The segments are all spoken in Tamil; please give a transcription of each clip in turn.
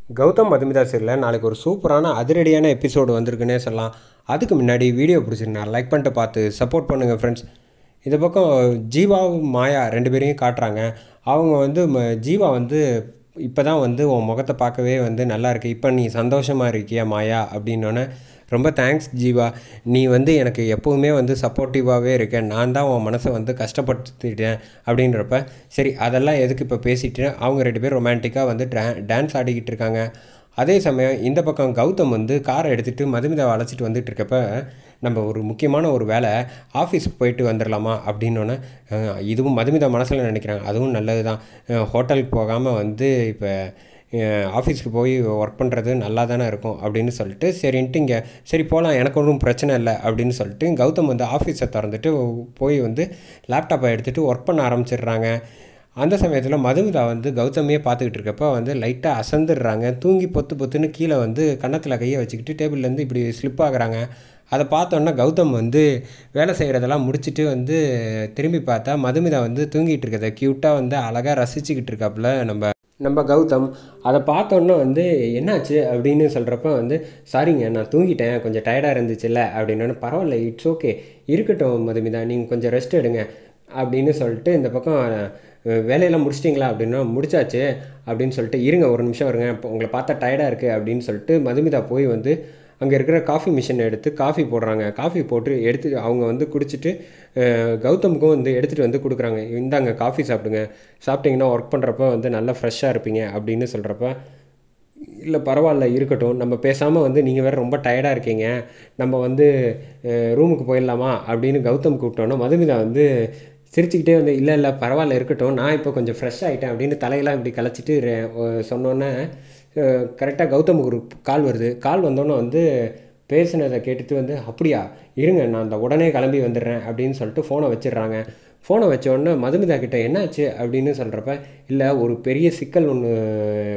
கௌதம் மதுமிதா சீரியலில் நாளைக்கு ஒரு சூப்பரான அதிரடியான எபிசோடு வந்திருக்குன்னே சொல்லலாம். அதுக்கு முன்னாடி வீடியோ பிடிச்சிருந்தா லைக் பண்ணிட்டு பார்த்து சப்போர்ட் பண்ணுங்கள் ஃப்ரெண்ட்ஸ். இந்த பக்கம் ஜீவாவும் மாயா ரெண்டு பேரையும் காட்டுறாங்க. அவங்க வந்து ஜீவா வந்து இப்போ தான் வந்து உன் முகத்தை பார்க்கவே வந்து நல்லா இருக்கு, இப்போ நீ சந்தோஷமாக இருக்கியா மாயா அப்படின்னோடனே, ரொம்ப தேங்க்ஸ் ஜீவா, நீ வந்து எனக்கு எப்போவுமே வந்து சப்போர்ட்டிவாகவே இருக்கேன், நான் தான் உன் மனசை வந்து கஷ்டப்படுத்திட்டேன் அப்படின்றப்ப, சரி அதெல்லாம் எதுக்கு இப்போ பேசிட்டு அவங்க ரெண்டு பேரும் ரொமான்டிக்காக வந்து டான்ஸ் ஆடிக்கிட்டு இருக்காங்க. அதே சமயம் இந்த பக்கம் கௌதம் வந்து காரை எடுத்துகிட்டு மதுமிதாவை அழைச்சிட்டு வந்துட்டு இருக்கப்ப, நம்ம ஒரு முக்கியமான ஒரு வேலை, ஆஃபீஸுக்கு போயிட்டு வந்துடலாமா அப்படின்னோடனே, இதுவும் மதுமிதா மனசில் நினைக்கிறாங்க, அதுவும் நல்லது தான், ஹோட்டலுக்கு போகாமல் வந்து இப்போ ஆஃபீஸுக்கு போய் ஒர்க் பண்ணுறது நல்லா தானே இருக்கும் அப்படின்னு சொல்லிட்டு, சரின்ட்டு இங்கே சரி போகலாம், எனக்கு ஒன்றும் பிரச்சனை இல்லை அப்படின்னு சொல்லிட்டு கௌதம் வந்து ஆஃபீஸை திறந்துட்டு போய் வந்து லேப்டாப்பை எடுத்துகிட்டு ஒர்க் பண்ண ஆரம்பிச்சிடுறாங்க. அந்த சமயத்தில் மதுமிதா வந்து கௌதமையே பார்த்துக்கிட்டு இருக்கப்போ வந்து லைட்டாக அசந்துடுறாங்க. தூங்கி பொத்துன்னு கீழே வந்து கன்னத்தில் கையை வச்சுக்கிட்டு டேபிள்லேருந்து இப்படி ஸ்லிப் ஆகுறாங்க. அதை பார்த்தோன்னா கௌதம் வந்து வேலை செய்கிறதெல்லாம் முடிச்சுட்டு வந்து திரும்பி பார்த்தா மதுமிதா வந்து தூங்கிட்டு இருக்கதை க்யூட்டாக வந்து அழகாக ரசிச்சுக்கிட்டு இருக்காப்புல நம்ம கௌதம். அதை பார்த்தோன்னே வந்து என்னாச்சு அப்படின்னு சொல்கிறப்ப வந்து, சாரிங்க நான் தூங்கிட்டேன், கொஞ்சம் டயர்டாக இருந்துச்சுல்ல அப்படின்னோடனே, பரவாயில்ல இட்ஸ் ஓகே, இருக்கட்டும் மதுமிதா, நீங்கள் கொஞ்சம் ரெஸ்ட் எடுங்க அப்படின்னு சொல்லிட்டு, இந்த பக்கம் வேலையெல்லாம் முடிச்சிட்டிங்களா அப்படின்னா, முடிச்சாச்சு அப்படின்னு சொல்லிட்டு, இருங்க ஒரு நிமிஷம் வருங்க, இப்போ உங்களை பார்த்தா டயர்டாக இருக்குது அப்படின்னு சொல்லிட்டு மதுமிதா போய் வந்து அங்கே இருக்கிற காஃபி மிஷினை எடுத்து காஃபி போடுறாங்க. காஃபி போட்டு எடுத்து அவங்க வந்து குடிச்சிட்டு கௌதமுக்கும் வந்து எடுத்துகிட்டு வந்து கொடுக்குறாங்க. இந்தாங்க காஃபி சாப்பிடுங்க, சாப்பிட்டிங்கன்னா ஒர்க் பண்ணுறப்ப வந்து நல்லா ஃப்ரெஷ்ஷாக இருப்பீங்க அப்படின்னு சொல்கிறப்ப, இல்லை பரவாயில்ல இருக்கட்டும், நம்ம பேசாமல் வந்து நீங்கள் வேறு ரொம்ப டயர்டாக இருக்கீங்க, நம்ம வந்து ரூமுக்கு போயிடலாமா அப்படின்னு கௌதம் கூப்பிட்டோன்னா, மதுமிதா வந்து சிரிச்சுக்கிட்டே வந்து, இல்லை இல்லை பரவாயில்ல இருக்கட்டும், நான் இப்போ கொஞ்சம் ஃப்ரெஷ் ஆகிட்டேன் அப்படின்னு தலையெல்லாம் இப்படி கலைச்சிட்டு சொன்னோன்னே, கரெக்டாக கௌதமுக்கு ஒரு கால் வருது. கால் வந்தோன்னே வந்து பேசினதை கேட்டுட்டு வந்து, அப்படியா இருங்க நான் அந்த உடனே கிளம்பி வந்துடுறேன் அப்படின்னு சொல்லிட்டு ஃபோனை வச்சிடுறாங்க. ஃபோனை வச்சோடனே மதுமிதா கிட்டே என்னாச்சு அப்படின்னு சொல்கிறப்ப, இல்லை ஒரு பெரிய சிக்கல் ஒன்று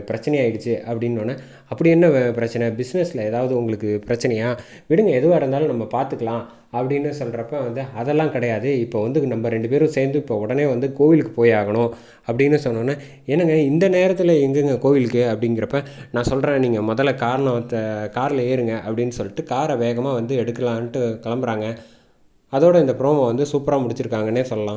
பிரச்சனையாயிடுச்சு அப்படின்னோடனே, அப்படி என்ன பிரச்சனை, பிஸ்னஸில் ஏதாவது உங்களுக்கு பிரச்சனையா, விடுங்க எதுவாக இருந்தாலும் நம்ம பார்த்துக்கலாம் அப்படின்னு சொல்கிறப்ப வந்து, அதெல்லாம் கிடையாது, இப்போ வந்து நம்ம ரெண்டு பேரும் சேர்ந்து இப்போ உடனே வந்து கோவிலுக்கு போய் ஆகணும் அப்படின்னு சொன்னோன்னே, என்னங்க இந்த நேரத்தில் எங்கேங்க கோவிலுக்கு அப்படிங்கிறப்ப, நான் சொல்கிறேன் நீங்கள் முதல்ல காரில் ஏறுங்க அப்படின்னு சொல்லிட்டு காரை வேகமாக வந்து எடுக்கலான்ட்டு கிளம்புறாங்க. அதோட இந்த ப்ரோமோ வந்து சூப்பராக முடிச்சிருக்காங்கன்னே சொல்லலாம்.